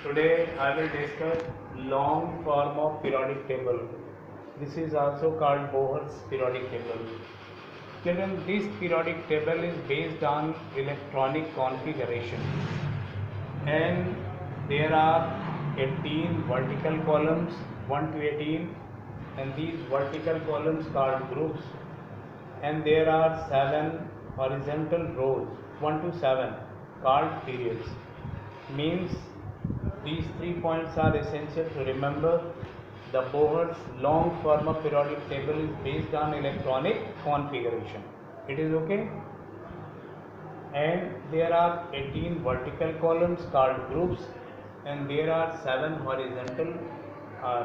Today I will discuss long form of periodic table. This is also called Bohr's periodic table. Children, this periodic table is based on electronic configuration, and there are 18 vertical columns 1 to 18, and these vertical columns called groups, and there are 7 horizontal rows 1 to 7 called periods. Means these 3 points are essential to remember. The Bohr's long form of periodic table is based on electronic configuration. It is okay? And there are 18 vertical columns called groups, and there are 7 horizontal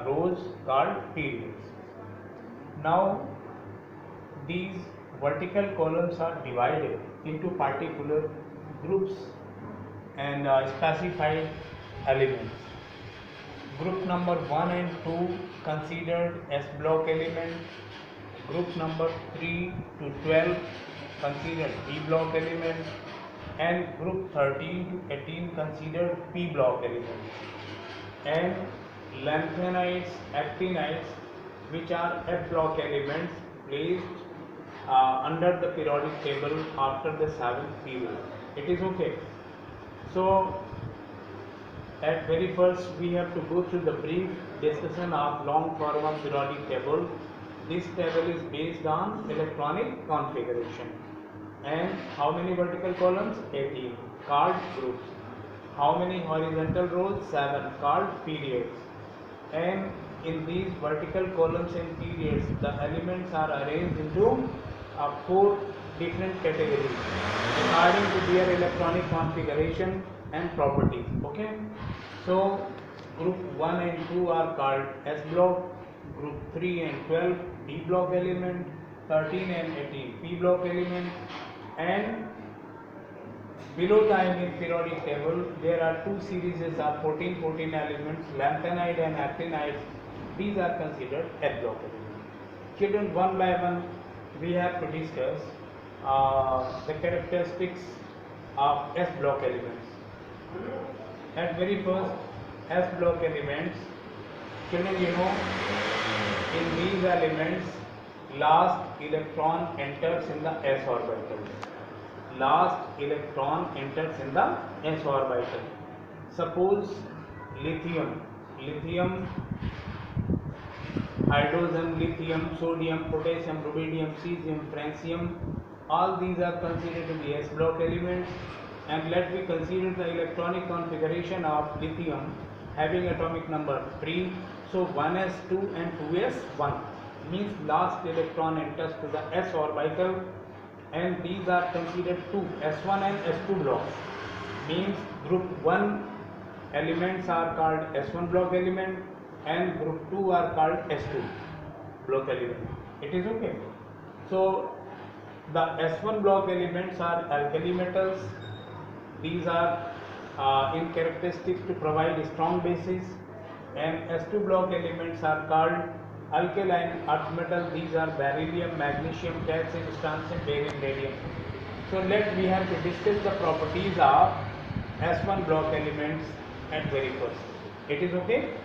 rows called periods. Now these vertical columns are divided into particular groups and specified elements. Group number 1 and 2 considered S block element. Group number 3 to 12 considered D block element, and group 13 to 18 considered P block element. And lanthanides, actinides, which are F block elements, placed under the periodic table after the 7th period. It is okay. So at very first we have to go through the brief discussion of long form of periodic table. This table is based on electronic configuration. And how many vertical columns? 18 called groups. How many horizontal rows? 7 called periods. And in these vertical columns and periods, the elements are arranged into 4 different categories according to their electronic configuration and properties. Okay, so group 1 and 2 are called S block, group 3 and 12 D block element, 13 and 18 P block element. And below time in periodic table there are 2 series of 14 elements, lanthanide and actinides. These are considered F block elements. Children, one by one we have to discuss the characteristics of S block elements. At very first, S block elements, children, you know, in these elements last electron enters in the S orbital. Last electron enters in the S orbital. Suppose lithium, hydrogen, lithium, sodium, potassium, rubidium, cesium, francium, all these are considered to be S block elements. And let me consider the electronic configuration of lithium having atomic number 3. So 1s2 and 2s1 means last electron enters to the S orbital, and these are considered 2 S1 and S2 blocks. Means group 1 elements are called S1 block element, and group 2 are called S2 block element. It is okay. So the S1 block elements are alkali metals. These are in characteristics to provide strong bases, and S2 block elements are called alkaline earth metal. These are beryllium, magnesium, calcium, strontium, barium, radium. So we have to discuss the properties of S1 block elements at very first. It is okay?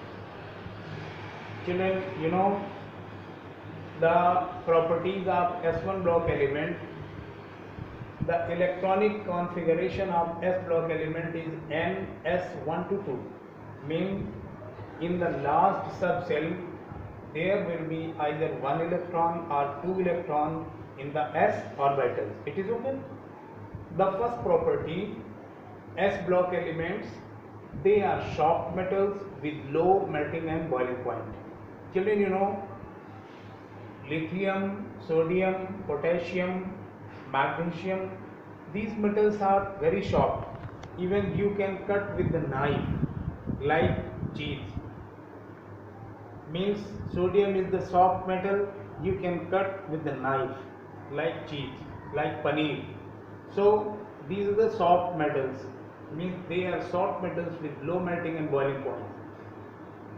Children, you know the properties of S1 block element. The electronic configuration of S block element is NS1 to 2. Means in the last subcell there will be either 1 electron or 2 electron in the S orbitals. It is okay. The first property, S block elements, they are soft metals with low melting and boiling point. Children, you know, lithium, sodium, potassium, magnesium, these metals are very soft. Even you can cut with the knife like cheese. Means sodium is the soft metal, you can cut with the knife like cheese, like paneer. So these are the soft metals. Means they are soft metals with low melting and boiling point.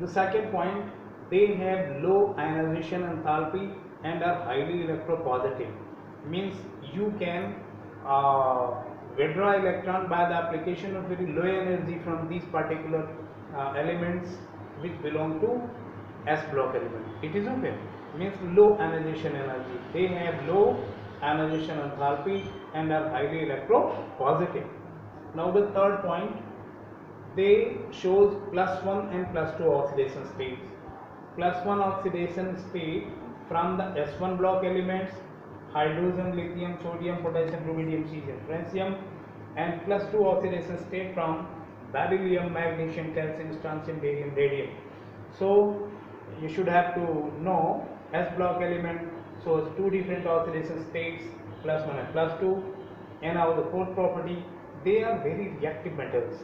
The second point, they have low ionization enthalpy and are highly electropositive. Means you can withdraw electron by the application of very low energy from these particular elements which belong to S block element. It is okay, means low ionization energy. They have low ionization enthalpy and are highly electropositive. Now the third point, they shows +1 and +2 oxidation states. +1 oxidation state from the S1 block elements, hydrogen, lithium, sodium, potassium, rubidium, cesium, francium, and +2 oxidation state from beryllium, magnesium, calcium, strontium, barium, radium. So you should have to know S block element shows two different oxidation states, +1 and +2. And now the fourth property, they are very reactive metals.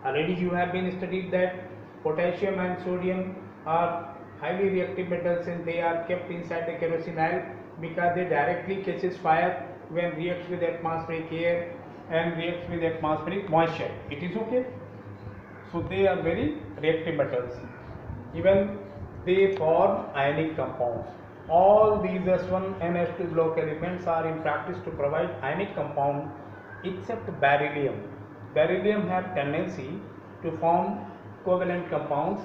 Already you have been studied that potassium and sodium are highly reactive metals and they are kept inside the kerosene oil because they directly catches fire when reacts with atmospheric air and reacts with atmospheric moisture. It is okay. So they are very reactive metals. Even they form ionic compounds. All these S1 and S2 block elements are in practice to provide ionic compound except beryllium. Beryllium have tendency to form covalent compounds.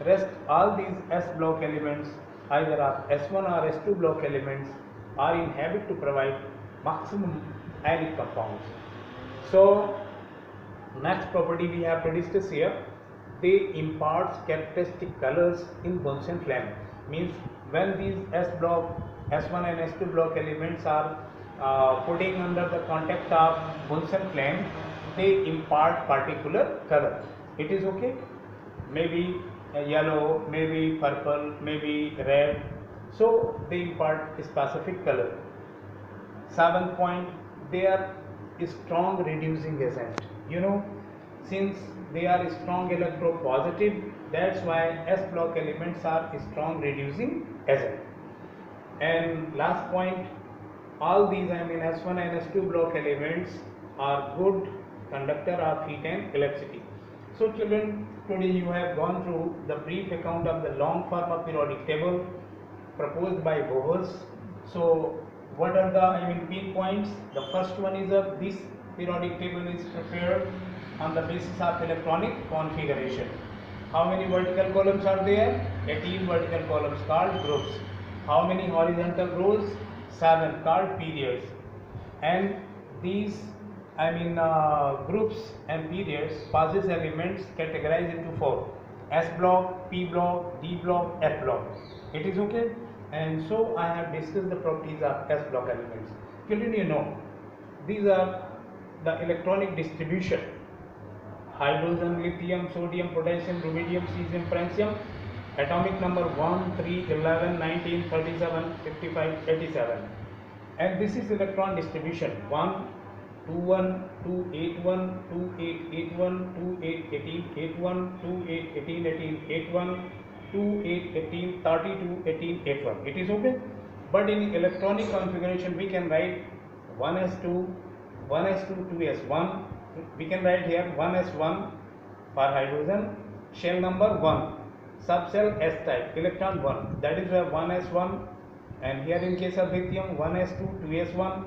Rest all these S block elements, either are S1 or S2 block elements, are in habit to provide maximum ionic compounds. So next property we have to discuss here, they imparts characteristic colors in Bunsen flame. Means when these S block, S1 and S2 block elements are putting under the contact of Bunsen flame, they impart particular color. It is okay, maybe yellow, maybe purple, maybe red. So they impart a specific color. 7th point, they are a strong reducing agent. You know, since they are strong electropositive, that's why S block elements are a strong reducing agent. And last point, all these S1 and S2 block elements are good conductor of heat and electricity. So children, today you have gone through the brief account of the long form of periodic table proposed by Bohrs. So what are the key points? The first one is that this periodic table is prepared on the basis of electronic configuration. How many vertical columns are there? 18 vertical columns called groups. How many horizontal rows? 7 called periods. And these groups and periods possess elements categorized into 4: S block, P block, D block, F block. It is okay. And so I have discussed the properties of S block elements. Children, you know, these are the electronic distribution: hydrogen, lithium, sodium, potassium, rubidium, cesium, francium, atomic number 1, 3, 11, 19, 37, 55, 87. And this is electron distribution: 1, 2, 1, 2, 8, 1, 2, 8, 8, 1, 2, 8, 18, 8, 1, 2, 8, 18, 18, 8, 1, 2, 8, 18, 32, 18, 8, 1. It is okay. But in electronic configuration, we can write 1s2, 1s2, 2s1. We can write here 1s1 for hydrogen, shell number 1, subshell S type, electron 1. That is 1s1. And here in case of lithium, 1s2, 2s1.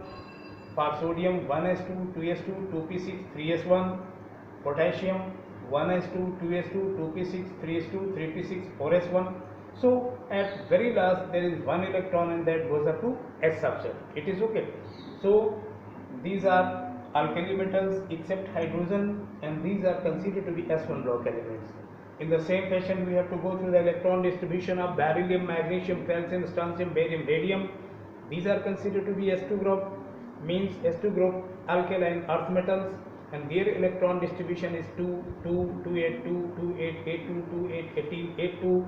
For sodium, 1s2, 2s2, 2p6, 3s1. Potassium, 1s2, 2s2, 2p6, 3s2, 3p6, 4s1. So at very last there is one electron and that goes up to S subshell. It is okay. So these are alkali metals except hydrogen, and these are considered to be S1 block elements. In the same fashion, we have to go through the electron distribution of beryllium, magnesium, calcium, strontium, barium, radium. These are considered to be S2 group, means S2 group alkaline earth metals, and their electron distribution is 2, 2, 2, 8, 2, 2, 8, 8, 2, 2, 8, 18, 8, 2,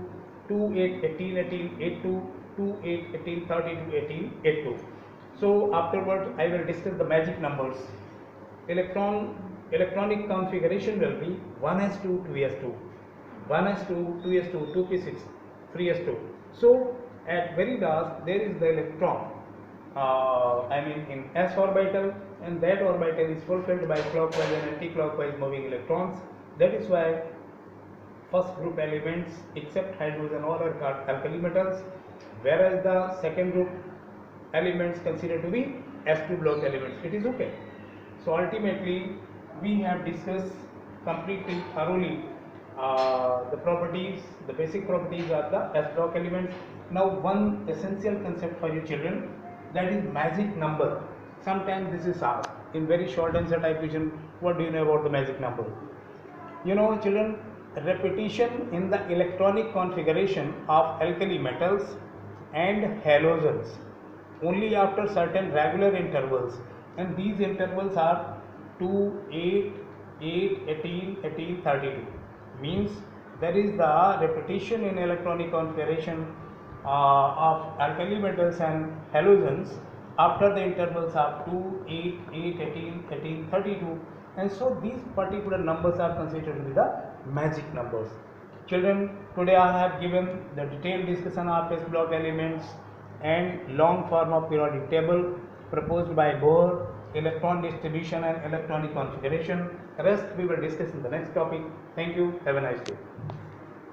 2, 8, 18, 18, 8, 2, 2, 8, 18, 32, 18, 8, 2. So afterwards, I will discuss the magic numbers. Electronic configuration will be 1s2, 2s2, 1s2, 2s2, 2p6, 3s2. So at very last there is the electron in s orbital, and that orbital is fulfilled by clockwise and anti-clockwise moving electrons. That is why first group elements except hydrogen all are called alkali metals, whereas the second group elements considered to be S2 block elements. It is okay. So ultimately, we have discussed completely thoroughly the properties, the basic properties of the S block elements. Now, one essential concept for you children, that is magic number. Sometimes this is asked in very short answer type question. What do you know about the magic number? You know, children, repetition in the electronic configuration of alkali metals and halogens only after certain regular intervals, and these intervals are 2, 8, 8, 18, 18, 32. Means there is the repetition in electronic configuration of alkali metals and halogens after the intervals of 2, 8, 8, 18, 18, 32, and so these particular numbers are considered to be the magic numbers. Children, today I have given the detailed discussion of S block elements and long form of periodic table proposed by Bohr, electron distribution and electronic configuration. Rest we will discuss in the next topic. Thank you. Have a nice day.